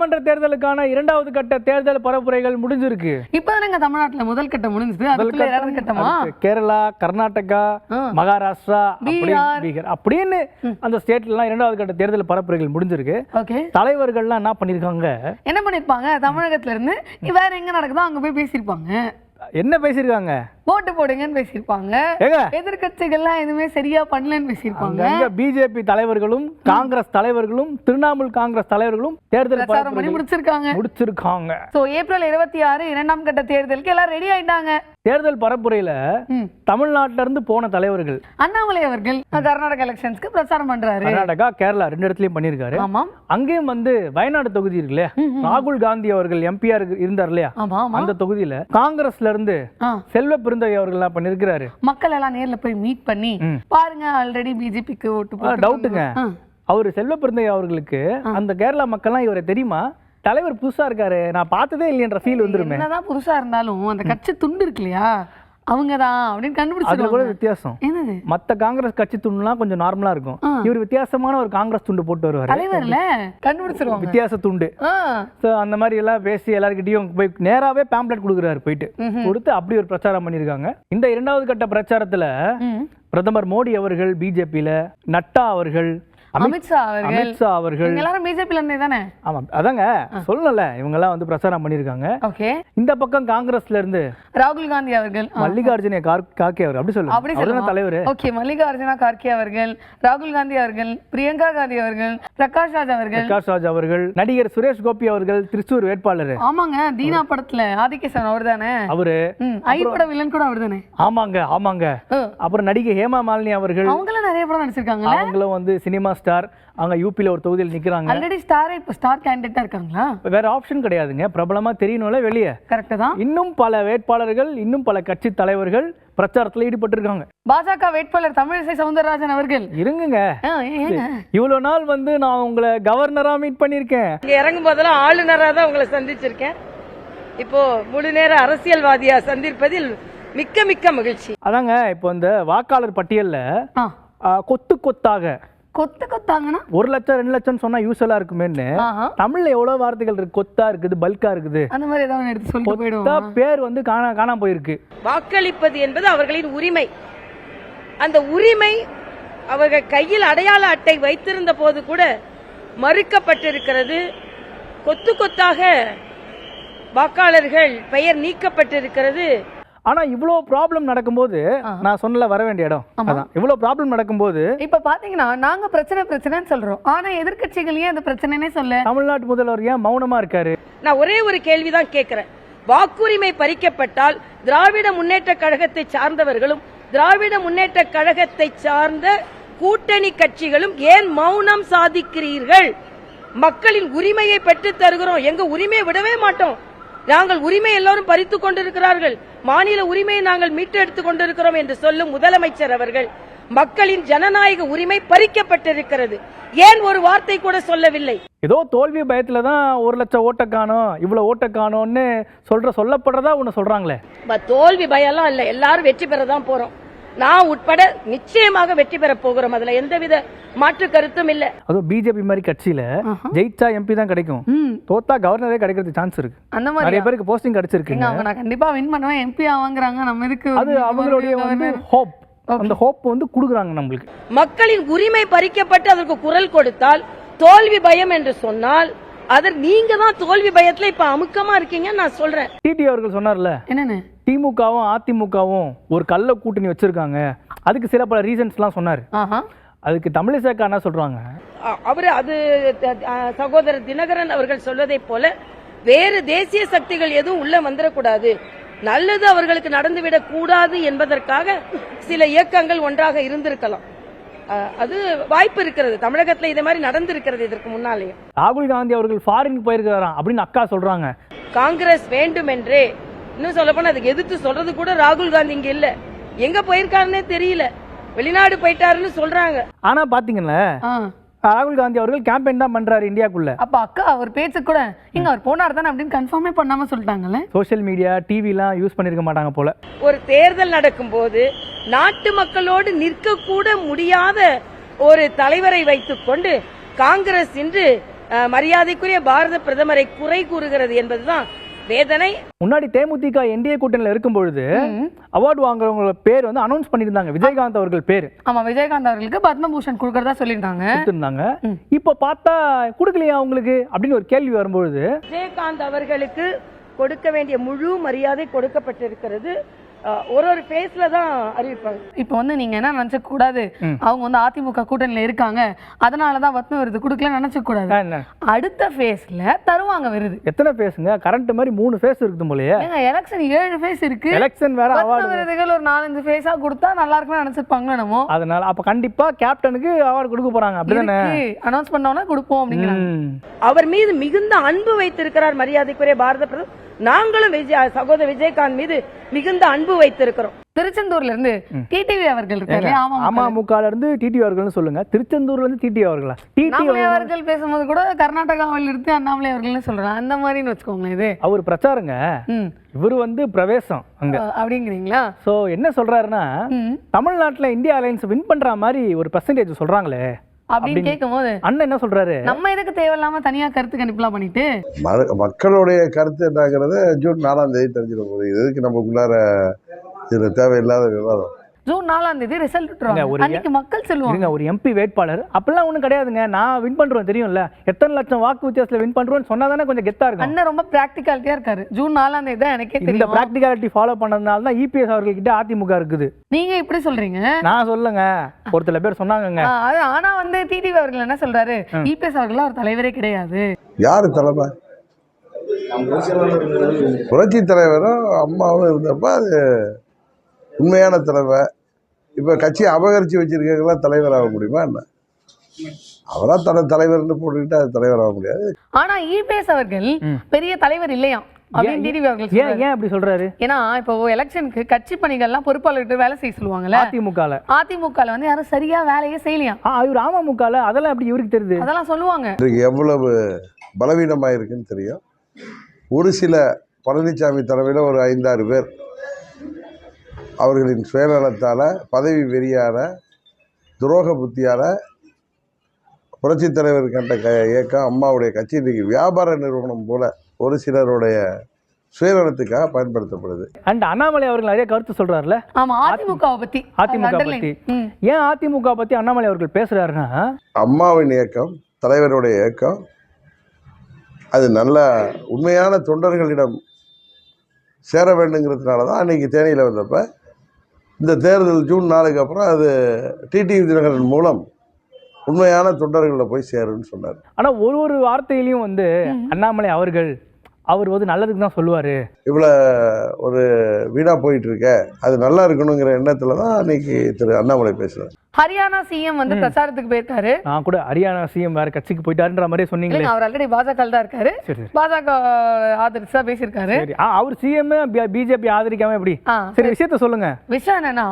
சட்டமன்ற தேர்தலுக்கான இரண்டாவது கட்ட தேர்தல் பரப்புரைகள் முடிஞ்சிருக்கு. இப்பதானங்க தமிழ்நாட்டுல முதல் கட்டம் முடிஞ்சது. அதுக்குள்ள இரண்டாவது கட்டமா கேரளா, கர்நாடகா, மகாராஷ்டிரா, பீகார் அப்படின்னு அந்த ஸ்டேட்ல எல்லாம் இரண்டாவது கட்ட தேர்தல் பரப்புரைகள் முடிஞ்சிருக்கு. தலைவர்கள்லாம் என்ன பண்ணிருப்பாங்க, தமிழகத்துல இருந்து வேற எங்க நடக்குதோ அங்க போய் பேசியிருப்பாங்க. என்ன பேசிருக்காங்க? ஓட்டு போடுங்கன்னு பேசியிருப்பாங்க. எதிர்கட்சிகள்லாம் எதுவுமே சரியா பண்ணலன்னு பேசியிருப்பாங்க. பிஜேபி தலைவர்களும் காங்கிரஸ் தலைவர்களும் திரிணாமுல் காங்கிரஸ் தலைவர்களும் தேர்தல் பிரச்சாரம் பண்ணி முடிச்சிருக்காங்க. சோ ஏப்ரல் 26 இரண்டாம் கட்ட தேர்தலுக்கு எல்லாம் ரெடி ஆயிட்டாங்க. தேர்தல் பரப்புரையில தமிழ்நாட்டில இருந்து போன தலைவர்கள் அண்ணாமலை அவர்கள் கர்நாடகா எலெக்ஷன்ஸ்க்கு பிரச்சாரம் பண்றாரு. கர்நாடகா, கேரளா ரெண்டு இடத்துலயும் பண்ணிருக்காரு. அங்கேயும் வந்து வயநாடு தொகுதி இருக்கு இல்லையா, ராகுல் காந்தி அவர்கள் எம்பிஆர் இருந்தார் இல்லையா, அந்த தொகுதியில காங்கிரஸ்ல இருந்து செல்வ பெருந்தகை அவர்கள் பண்ணிருக்கிறாரு. மக்கள் எல்லாம் நேர்ல போய் மீட் பண்ணி பாருங்க, ஆல்ரெடி பிஜேபிக்கு ஓட்டு போட்டு டவுட்டுங்க. அவரு செல்வ பெருந்தகை அவர்களுக்கு அந்த கேரளா மக்கள்லாம் இவரை தெரியுமா, தலைவர் புதுசா இருக்காரு, நான் பார்த்ததே இல்லையன்ற ஃபீல் வந்துருமே. என்னதான் புதுசா இருந்தாலும் அந்த கட்சி துண்டு இருக்கு இல்லையா, அவங்கதான் அப்படின்னு கண்டுபிடிச்சு. கூட வித்தியாசம் என்னது, மத்த காங்கிரஸ் கட்சி துண்டுலாம் கொஞ்சம் நார்மலா இருக்கும், இவர் வித்தியாசமான ஒரு காங்கிரஸ் துண்டு போட்டு வருவாரு. தலைவர்ல கண்டுபிடிச்சிருவாங்க வித்தியாச துண்டு. அந்த மாதிரி எல்லாம் பேசி எல்லார்கிட்டயும் போய் நேராவே பேம்ப்ளெட் கொடுக்குறாரு, போயிட்டு கொடுத்து அப்படி ஒரு பிரச்சாரம் பண்ணிருக்காங்க. இந்த இரண்டாவது கட்ட பிரச்சாரத்துல பிரதமர் மோடி அவர்கள் பிஜேபியில, நட்டா அவர்கள், அமித்ஷா அவர்கள் எல்லாரும் பிஜேபில இருந்தே தானே. ஆமா, அதாங்க சொல்லல, இவங்க எல்லாம் வந்து பிரச்சாரம் பண்ணிருக்காங்க. இந்த பக்கம் காங்கிரஸ்ல இருந்து ராகுல் காந்தி அவர்கள், மல்லிகார்ஜுன கார்கே அவர், அப்படி சொல்லுங்க தலைவர். ஓகே, மல்லிகார்ஜுன கார்கே அவர்கள், ராகுல் காந்தி அவர்கள், பிரியங்கா காந்தி அவர்கள், பிரகாஷ் ராஜ் அவர்கள், நடிகர் சுரேஷ் கோபி அவர்கள், திருச்சூர் வேட்பாளர். ஆமாங்க, தீனா படத்துல ஆதிகேசன் அவர் தானே, அவரு ஐ பட வில்லன் கூட அவர் தானே. ஆமாங்க. அப்புறம் நடிகை ஹேமா மாலினி அவர்கள், அவங்களும் நிறைய படம் நடிச்சிருக்காங்க. அவங்களும் வந்து சினிமா ஸ்டார், அவங்க யூபில ஒரு தொகுதியில் நிக்கிறாங்க. ஆல்ரெடி ஸ்டார் கேண்டிடேட்டா இருக்காங்களா, வேற ஆப்ஷன் கிடையாதுங்க, பிரபலமா தெரியணும்ல வெளியே. கரெக்ட் தான். இன்னும் பல வேட்பாளர்கள், இன்னும் பல கட்சி தலைவர்கள் பிரச்சாரத்துல ஈடுபட்டிருக்காங்க. பாஜக வேட்பாளர் தமிழிசை சவுந்தரராஜன் அவர்கள் இருங்க, இவ்வளவு நாள் வந்து நான் உங்களை கவர்னரா மீட் பண்ணிருக்கேன், இறங்கும் போதெல்லாம் ஆளுநரா தான் உங்களை சந்திச்சிருக்கேன். இப்போ முழு நேர அரசியல்வாதியா சந்திப்பதில் மிக்க மிக்க மகிழ்ச்சி. அதாங்க, இப்போ இந்த வாக்காளர் பட்டியல்ல கொத்தாங்கன்னா 1 லட்சம் 2 லட்சம் சொன்னா யூஸ்வலா இருக்குமேன்னு தமிழ்ல எவ்வளவு வார்த்தைகள் இருக்கு, கொத்தா இருக்குது, பல்கா இருக்குது, அந்த மாதிரி ஏதாவது எடுத்து சொல்லிட்டு போய்டுவோம். பேர் வந்து காணாம போயிருக்கு. வாக்களிப்பது என்பது அவர்களின் உரிமை. அந்த உரிமை அவர்கள் கையில் அடையாள அட்டை வைத்திருந்த போது கூட மறுக்கப்பட்டிருக்கிறது. கொத்து கொத்தாக வாக்காளர்கள் பெயர் நீக்கப்பட்டிருக்கிறது. ஆனா இவ்வளவு ப்ராப்ளம் நடக்கும்போது, நான் சொன்னல வர வேண்டிய இடம் அதான், இவ்வளவு ப்ராப்ளம் நடக்கும்போது இப்ப பாத்தீங்கன்னா நாங்க பிரச்சனைன்னு சொல்றோம், ஆனா எதிர்க்கட்சிகள் ஏன் அந்த பிரச்சனைனே சொல்ல, தமிழ்நாட்டு முதல்வர் ஏன் மௌனமா இருக்காரு? நான் ஒரே ஒரு கேள்விதான் கேட்கிறேன். வாக்குரிமை பறிக்கப்பட்டால் திராவிட முன்னேற்ற கழகத்தை சார்ந்தவர்களும் திராவிட முன்னேற்ற கழகத்தை சார்ந்த கூட்டணி கட்சிகளும் ஏன் மௌனம் சாதிக்கிறீர்கள்? மக்களின் உரிமையை பெற்று தருகிறோம், எங்க உரிமையை விடவே மாட்டோம். நாங்கள் உரிமை எல்லாரும் பறித்துக் கொண்டிருக்கிறார்கள், மாநில உரிமையை நாங்கள் மீட்டு எடுத்துக் கொண்டிருக்கிறோம் என்று சொல்லும் முதலமைச்சர் அவர்கள் மக்களின் ஜனநாயக உரிமை பறிக்கப்பட்டிருக்கிறது, ஏன் ஒரு வார்த்தை கூட சொல்லவில்லை? ஏதோ தோல்வி பயத்துலதான் 1 லட்சம் ஓட்ட காணோம், இவ்வளவு ஓட்ட காணோம்னு சொல்லப்படுறதா ஒண்ணு சொல்றாங்களே. தோல்வி பயம்லாம் இல்ல, எல்லாரும் வெற்றி பெறதான் போறோம். நான் உட்பட நிச்சயமாக வெற்றி பெற போகிறோம், அதுல எந்தவித மாற்று கருத்தும் இல்ல. அதுவும் பிஜேபி மாதிரி கட்சியில ஜெயிச்சா எம்பி தான் கிடைக்கும், தோத்தா கவர்னரே கிடைக்கிறது சான்ஸ் இருக்கு. அந்த மாதிரி நிறைய பேருக்கு போஸ்டிங் கிடைச்சிருக்கு. நான் கண்டிப்பா வின் பண்ணுவேன், எம்பி ஆவாங்கறாங்க. நம்ம எதுக்கு, அது அவங்களுடைய வந்து ஹோப், அந்த ஹோப் வந்து குடுக்குறாங்க நம்மளுக்கு. மக்களின் உரிமை பறிக்கப்பட்டு அதற்கு குரல் கொடுத்தால் தோல்வி பயம் என்று சொன்னால் அதற்கு நீங்க தான் தோல்வி பயத்துல இப்ப அமுக்கமா இருக்கீங்க நான் சொல்றேன். டிடி அவர்கள் சொன்னார்ல, என்னன்னு திமுகவும் அதிமுகவும் ஒரு கள்ள கூட்டணி வச்சிருக்காங்க, அதுக்கு சில பல ரீசன்ஸ் எல்லாம் சொன்னாரு. அதுக்கு தமிழிசை என்ன சொல்றாங்க, அவரு அது சகோதரர் தினகரன் அவர்கள் சொல்வதை போல வேறு தேசிய சக்திகள் எதுவும் உள்ள வந்துடக்கூடாது, நல்லது அவர்களுக்கு நடந்துவிடக் கூடாது என்பதற்காக சில இயக்கங்கள் ஒன்றாக இருந்திருக்கலாம். அது வாய்ப்பு இருக்கிறது, தமிழகத்துல இதே மாதிரி நடந்திருக்கிறது இதற்கு முன்னாலே. ராகுல் காந்தி அவர்கள் ஃபாரின் போயிருக்கிறாராம் அப்படின்னு அக்கா சொல்றாங்க. காங்கிரஸ் வேண்டும் என்றே, இன்னும் சொல்ல போனா அதுக்கு எதிர்த்து சொல்றது கூட ராகுல் காந்தி இங்க இல்ல, எங்க போயிருக்காருன்னே தெரியல, வெளிநாடு போயிட்டாருன்னு சொல்றாங்க. ஆனா பாத்தீங்கன்னா ராகுல் காந்தி அவர்கள் கேம்பெயின் தான் பண்றாரு இந்தியாக்குள்ள. அப்ப அக்கா அவர் பேச்சு கூட இங்க அவர் போனார் தானே அப்படின்னு கன்ஃபார்மே பண்ணாம சொல்லிட்டாங்கல்ல. சோஷியல் மீடியா டிவி எல்லாம் யூஸ் பண்ணிருக்க மாட்டாங்க போல. ஒரு தேர்தல் நடக்கும் போது நாட்டு மக்களோடு நிற்க கூட முடியாத ஒரு தலைவரை வைத்துக் கொண்டு காங்கிரஸ் இன்று மரியாதைக்குரிய பாரத பிரதமரை குறை கூறுகிறது என்பதுதான் வேதனை. முன்னாடி தேமுதிக என்டிஏ கூட்டணியில இருக்கும் பொழுது அவார்டு வாங்குறவங்களோட பேர் வந்து அனௌன்ஸ் பண்ணிருந்தாங்க, விஜயகாந்த் அவர்கள் பேர். ஆமா, விஜயகாந்த் அவர்களுக்கு பத்மபூஷன் கொடுக்கறதா சொல்லியிருந்தாங்க. இப்ப பார்த்தா கொடுக்கலையா அவங்களுக்கு அப்படின்னு ஒரு கேள்வி வரும்பொழுது விஜயகாந்த் அவர்களுக்கு கொடுக்க வேண்டிய முழு மரியாதை கொடுக்கப்பட்டிருக்கிறது. ஒரு ஃபேஸ்ல தான் அறிவிப்பாங்க. இப்போ வந்து நீங்க என்ன நினைச்ச கூடாது, அவங்க வந்து அதிமுக கூட்டணியில இருக்காங்க அதனாலதான் பத்ம விருது கொடுக்கல நினைச்ச கூடாது. அடுத்த ஃபேஸ்ல தருவாங்க விருது. எத்தனை ஃபேஸ்ங்க? கரண்ட் மாதிரி 3 ஃபேஸ் இருக்குது போலயே. எலெக்ஷன் 7 ஃபேஸ் இருக்கு. எலெக்ஷன் வேற, அவார்டு விருதுகள் ஒரு 4-5 ஃபேஸா கொடுத்தா நல்லா இருக்கும்னு நினைச்சிருப்பாங்க என்னமோ. அதனால அப்ப கண்டிப்பா கேப்டனுக்கு அவார்டு கொடுக்க போறாங்க, அப்படிதானே? அனௌன்ஸ் பண்ணோம்னா கொடுப்போம் அப்படிங்கிறாங்க. அவர் மீது மிகுந்த அன்பு வைத்திருக்கிறார் மரியாதைக்குரிய பாரத பிரதமர். நாங்களும் சகோதரர் விஜயகாந்த் மீது மிகுந்த அன்பு வைத்திருக்கிறோம். திருச்செந்தூர்ல இருந்து டிடிவி அவர்கள் இருக்காரு. அமமுகல இருந்து டிடிவி அவர்கள் சொல்லுங்க, திருச்செந்தூர்ல இருந்து டிடிவி அவர்களா? டிடிவி அவர்கள் பேசும்போது கூட கர்நாடகாவில் இருந்து அண்ணாமலை அவர்கள் சொல்றாங்க, அந்த மாதிரின்னு வச்சுக்கோங்களேன். இது அவர் பிரச்சாரங்க, இவரு வந்து பிரவேசம் அங்க அப்படிங்கிறீங்களா? சோ என்ன சொல்றாருன்னா, தமிழ்நாட்டுல இந்தியா அலையன்ஸ் வின் பண்ற மாதிரி ஒரு பெர்சன்டேஜ் சொல்றாங்களே அப்படின்னு கேட்கும் போது அண்ணன் என்ன சொல்றாரு, நம்ம எதுக்கு தேவையில்லாம தனியா கருத்து கணிப்புலாம் பண்ணிட்டு மக்களுடைய கருத்து என்னங்கிறத ஜூன் 4ஆம் தேதி தெரிஞ்சிடும் போது இதுக்கு நமக்குள்ளார இதுல தேவையில்லாத விவாதம். ஜூன் 4ஆம் தேதி ரிசல்ட் விட்டுருவாங்க, அன்னைக்கு மக்கள் சொல்லுவாங்க. ஒரு எம்பி வேட்பாளர் அப்பெல்லாம் ஒண்ணும் கிடையாதுங்க, நான் வின் பண்றேன் தெரியும்ல, எத்தனை லட்சம் வாக்கு வித்தியாசத்துல வின் பண்றோம்னு சொன்னாதானே கொஞ்சம் கெத்தா இருக்கும். அண்ணன் ரொம்ப பிராக்டிகாலிட்டியா இருக்காரு. ஜூன் 4ஆம் தேதி தான் எனக்கே தெரியும். இந்த பிராக்டிகாலிட்டி ஃபாலோ பண்ணதுனால தான் இபிஎஸ் அவர்கள் கிட்ட அதிமுக இருக்குது. நீங்க இப்படி சொல்றீங்க? நான் சொல்லுங்க, ஒரு சில பேர் சொன்னாங்கங்க. ஆனா வந்து டிடிவி அவர்கள் என்ன சொல்றாரு, இபிஎஸ் அவர்கள் ஒரு தலைவரே கிடையாது. யாரு தலைமை? புரட்சி தலைவரும் அம்மாவும் இருந்தப்ப அது உண்மையான தலைமை. இப்ப கட்சி அபகரிச்சு வச்சிருக்கீங்களா தலைவர் ஆக முடியுமா என்ன? அவரா தலைவர்னு போட்டுக்கிட்டு அது தலைவர் ஆக முடியாது. ஆனா இபிஎஸ் அவர்கள் பெரிய தலைவர் இல்லையா அப்படின்னு டிடிவி அவர்கள் ஏன் அப்படி சொல்றாரு? ஏன்னா இப்போ எலெக்ஷனுக்கு கட்சி பணிகள்லாம் பொறுப்பாளர்கிட்ட வேலை செய்ய சொல்லுவாங்கல்ல. அதிமுகல வந்து யாரும் சரியா வேலையே செய்யலையா. இவர் அமமுகல அதெல்லாம் அப்படி இவருக்கு தெரியுது, அதெல்லாம் சொல்லுவாங்க. எவ்வளவு பலவீனமா இருக்குன்னு தெரியும். ஒரு சில பழனிசாமி தலைமையில ஒரு 5-6 பேர் அவர்களின் சுயநலத்தால், பதவி வெறியால, துரோக புத்தியால் புரட்சி தலைவர் கண்ட இயக்கம் அம்மாவுடைய கட்சி இன்றைக்கு வியாபார நிறுவனம் போல ஒரு சிலருடைய சுயநலத்துக்காக பயன்படுத்தப்படுது. அண்ட் அண்ணாமலை அவர்கள் நிறைய கருத்து சொல்றாருல. ஆமா, அதிமுக பத்தி. ஏன் அதிமுக பத்தி அண்ணாமலை அவர்கள் பேசுறாருன்னா, அம்மாவின் இயக்கம், தலைவருடைய இயக்கம், அது நல்ல உண்மையான தொண்டர்களிடம் சேர வேண்டுங்கிறதுனால தான் அன்னைக்கு தேனியில் வந்தப்ப இந்த தேர்தல் ஜூன் 4க்கு அப்புறம் அது டிடிவி தினகரன் மூலம் உண்மையான தொண்டர்களில் போய் சேருன்னு சொன்னார். ஆனால் ஒரு வார்த்தையிலையும் வந்து அண்ணாமலை அவர்கள் அவர் வந்து நல்லதுக்கு தான் சொல்லுவார். இவ்வளோ ஒரு வீணாக போயிட்டு இருக்க, அது நல்லா இருக்கணுங்கிற எண்ணத்தில் தான் அன்னைக்கு திரு அண்ணாமலை பேசுகிறார். ஹரியானா சிஎம் வந்து பிரச்சாரத்துக்கு போயிருக்காரு. நான் கூட ஹரியானா சிஎம் வேற கட்சிக்கு போயிட்டாருன்ற மாதிரி சொன்னீங்களே. அவர் ஆல்ரெடி பாஜக தான் இருக்காரு, பாஜக ஆதரிச்சா பேசியிருக்காரு. அவர் சிஎம் பிஜேபி ஆதரிக்காம எப்படி? சரி, விஷயத்த சொல்லுங்க. விஷயம் என்னன்னா,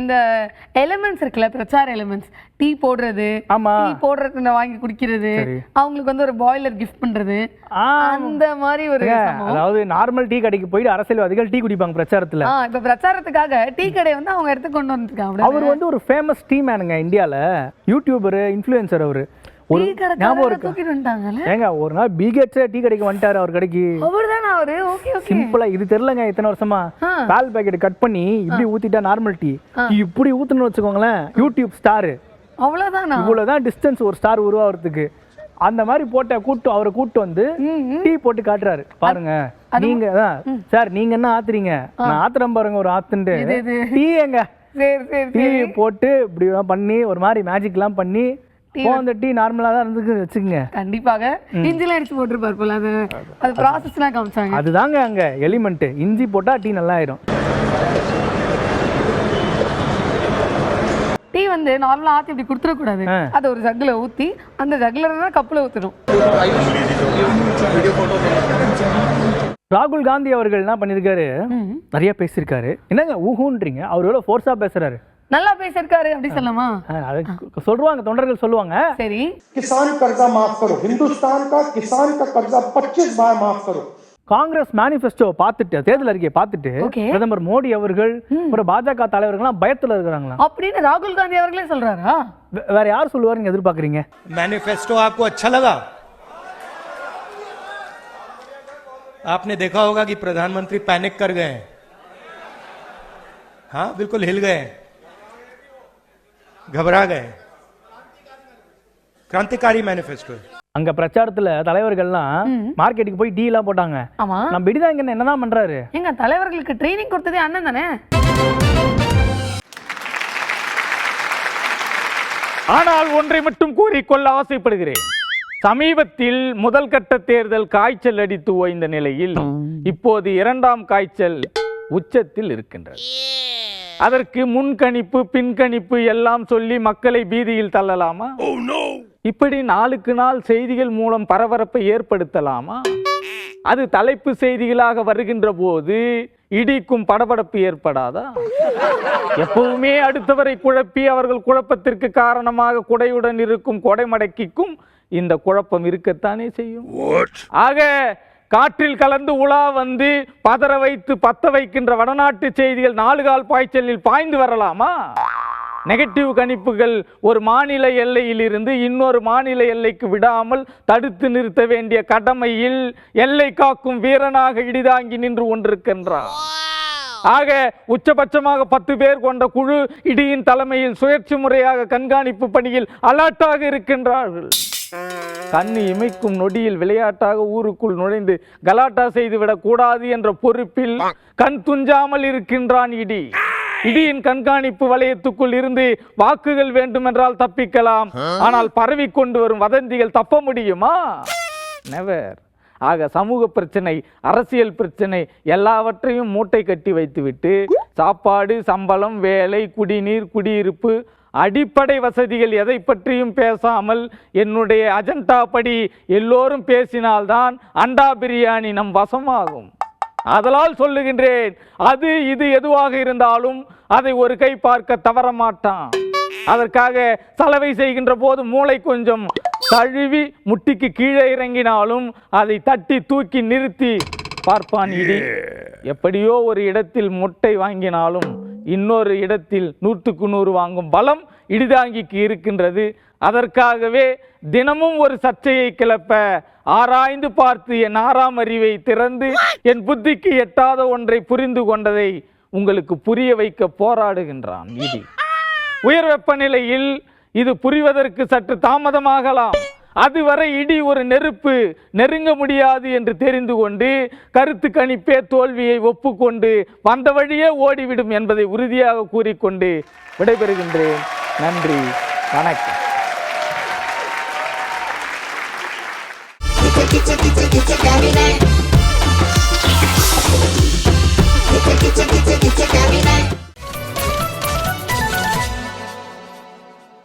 இந்த எலிமெண்ட்ஸ் இருக்குல்ல, பிரச்சார எலிமெண்ட்ஸ், டீ போடுறது, டீ போடுறது வாங்கி குடிக்கிறது, அவங்களுக்கு வந்து ஒரு பாய்லர் கிஃப்ட் பண்றது, அந்த மாதிரி ஒரு, அதாவது நார்மல் டீ கடைக்கு போயிட்டு அரசியல்வாதிகள் டீ குடிப்பாங்க பிரச்சாரத்துல. இப்ப பிரச்சாரத்துக்காக டீ கடை வந்து அவங்க எடுத்து கொண்டு வந்துருக்காங்க. அவர் வந்து ஒரு ஃபேமஸ் டீ மேனுங்க இந்தியால, யூடியூபர், இன்ஃப்ளூயன்சர். அவரு ஒரு ஞாபகம் இருக்கு ஏங்க, ஒரு நாள் பில்கேட்ஸே டீ கடைக்கு வந்துட்டாரு. அவர் கடைக்கு சிம்பிளா இது தெரியலங்க, இத்தனை வருஷமா பால் பாக்கெட் கட் பண்ணி இப்படி ஊத்திட்டா நார்மல் டீ, இப்படி ஊத்துன்னு வச்சுக்கோங்களேன், யூடியூப் ஸ்டார். அவ்வளவுதான், இவ்வளவுதான் டிஸ்டன்ஸ் ஒரு ஸ்டார் உருவாகிறதுக்கு. அந்த மாதிரி போட்ட அவரை கூட்டு வந்து டீ போட்டு காட்டுறாரு. பாருங்க நீங்க சார், நீங்க என்ன ஆத்துறீங்க, நான் ஆத்திரம் பாருங்க ஒரு ஆத்துண்டு டீ. எங்க டீ போட்டு இப்படி பண்ணி ஒரு மாதிரி மேஜிக் எல்லாம் பண்ணி அந்த டீ நார்மலா தான் இருந்து வச்சுக்கோங்க. கண்டிப்பாக இஞ்சிலாம் அடிச்சு போட்டுருப்பாரு போல, அது ப்ராசஸ்லாம் காமிச்சாங்க. அதுதாங்க அங்க எலிமெண்ட். இஞ்சி போட்டா டீ நல்லா ஆயிடும். டீ வந்து நார்மலா ஆத்தி இப்படி கொடுத்துட கூடாது, அதை ஒரு ஜக்ல ஊத்தி அந்த ஜக்ல தான் கப்புல ஊத்தணும். ராகுல் காந்தி அவர்கள் என்ன பண்ணிருக்காரு, நிறைய பேசியிருக்காரு. என்னங்க ஊஹூன்றீங்க, அவர் எவ்வளவு ஃபோர்ஸா பேசுறாரு. நல்லா பேசிருக்காரு அப்படி சொல்லலாமா? சொல்லுவாங்க, தொண்டர்கள் சொல்லுவாங்க. சரி, किसान कर्जा माफ करो, हिंदुस्तान का किसान का कर्जा 25 बार माफ करो. காங்கிரஸ் மேனிஃபெஸ்டோ பார்த்துட்டு, தேர்தல் அறிக்கையை பார்த்துட்டு பிரதமர் மோடி அவர்கள் ஒரு பாஜக தலைவர்கள்லாம் பயத்துல இருக்கிறாங்களா அப்படின்னு ராகுல் காந்தி அவர்களே சொல்றாரா? வேற யார் சொல்லுவாருன்னு எதிர்பார்க்கறீங்க? मैनिफेस्टो आपको अच्छा लगा? आपने देखा होगा कि प्रधानमंत्री पैनिक कर गए, हाँ बिल्कुल हिल गए, घबरा गए। क्रांतिकारी मैनिफेस्टो அங்க பிரச்சாரத்துல தலைவர்கள்லாம் மார்க்கெட்டுக்கு போய் டீ எல்லாம் போட்டாங்க. ஆமா, நம்ம பிடிதாங்க என்னதான் பண்றாரு? எங்க தலைவர்களுக்கு ட்ரைனிங் கொடுத்ததே அண்ணன் தானே. ஆனால் ஒன்றை மட்டும் கூறிக்கொள்ள ஆசைப்படுகிறேன். சமீபத்தில் முதல் கட்ட தேர்தல் காய்ச்சல் அடித்து ஓய்ந்த நிலையில் இப்போது இரண்டாம் காய்ச்சல் உச்சத்தில் இருக்கின்றது. அதற்கு முன்கணிப்பு பின்கணிப்பு எல்லாம் சொல்லி மக்களை பீதியில் தள்ளலாமா? இப்படி நாளுக்கு நாள் செய்திகள் மூலம் பரபரப்பை ஏற்படுத்தலாமா? அது தலைப்பு செய்திகளாக வருகின்ற போது இடிக்கும் படபடப்பு ஏற்படாதா? எப்பவுமே அடுத்தவரை குழப்பி அவர்கள் குழப்பத்திற்கு காரணமாக குடையுடன் இருக்கும் கொடைமடக்கிக்கும் இந்த குழப்பம் இருக்கத்தானே செய்யும். ஆக காற்றில் கலந்து உலா வந்து பதற வைத்து பத்த வைக்கின்ற வடநாட்டு செய்திகள் நாலுகால் பாய்ச்சலில் பாய்ந்து வரலாமா? நெகட்டிவ் கணிப்புகள் ஒரு மாநில எல்லையில் இருந்து இன்னொரு மாநில எல்லைக்கு விடாமல் தடுத்து நிறுத்த வேண்டிய கடமையில் எல்லை காக்கும் வீரனாக இடிதாங்கி நின்று கொண்டிருக்கின்றார். ஆக உச்சபட்சமாக 10 பேர் கொண்ட குழு இடியின் தலைமையில் சுழற்சி முறையாக கண்காணிப்பு பணியில் அலர்ட்டாக இருக்கின்றார்கள். கண்ணு இமைக்கும் நொடியில் விளையாட்டாக ஊருக்குள் நுழைந்து கலாட்டா செய்துவிடக் கூடாது என்ற பொறுப்பில் கண் துஞ்சாமல் இருக்கின்றான் இடி. இடியின் கண்காணிப்பு வளையத்துக்குள் இருந்து வாக்குகள் வேண்டுமென்றால் தப்பிக்கலாம், ஆனால் பரவி கொண்டு வரும் வதந்திகள் தப்ப முடியுமா? நெவர். ஆக சமூக பிரச்சனை, அரசியல் பிரச்சனை எல்லாவற்றையும் மூட்டை கட்டி வைத்துவிட்டு சாப்பாடு, சம்பளம், வேலை, குடிநீர், குடியிருப்பு, அடிப்படை வசதிகள் எதை பற்றியும் பேசாமல் என்னுடைய அஜெண்டா படி எல்லோரும் பேசினால்தான் அண்டா பிரியாணி நம் வசமாகும். அதனால் சொல்லுகின்றேன், அது இது எதுவாக இருந்தாலும் அதை ஒரு கை பார்க்க தவற மாட்டான். அதற்காக சலவை செய்கின்ற போது மூளை கொஞ்சம் தழுவி முட்டிக்கு கீழே இறங்கினாலும் அதை தட்டி தூக்கி நிறுத்தி பார்ப்பான் இடி. எப்படியோ ஒரு இடத்தில் முட்டை வாங்கினாலும் இன்னொரு இடத்தில் 100க்கு 100 வாங்கும் பலம் இடிதாங்கிக்கு இருக்கின்றது. அதற்காகவே தினமும் ஒரு சர்ச்சையை கிளப்ப ஆராய்ந்து பார்த்து என் 6ஆம் அறிவை திறந்து என் புத்திக்கு எட்டாத ஒன்றை புரிந்து கொண்டதை உங்களுக்கு புரிய வைக்க போராடுகின்றான் இடி. உயர் வெப்பநிலையில் இது புரிவதற்கு சற்று தாமதமாகலாம். அதுவரை இடி ஒரு நெருப்பு, நெருங்க முடியாது என்று தெரிந்து கொண்டு கருத்து கணிப்பே தோல்வியை ஒப்புக்கொண்டு வந்த வழியே ஓடிவிடும் என்பதை உறுதியாக கூறிக்கொண்டு விடைபெறுகின்றேன். நன்றி, வணக்கம்.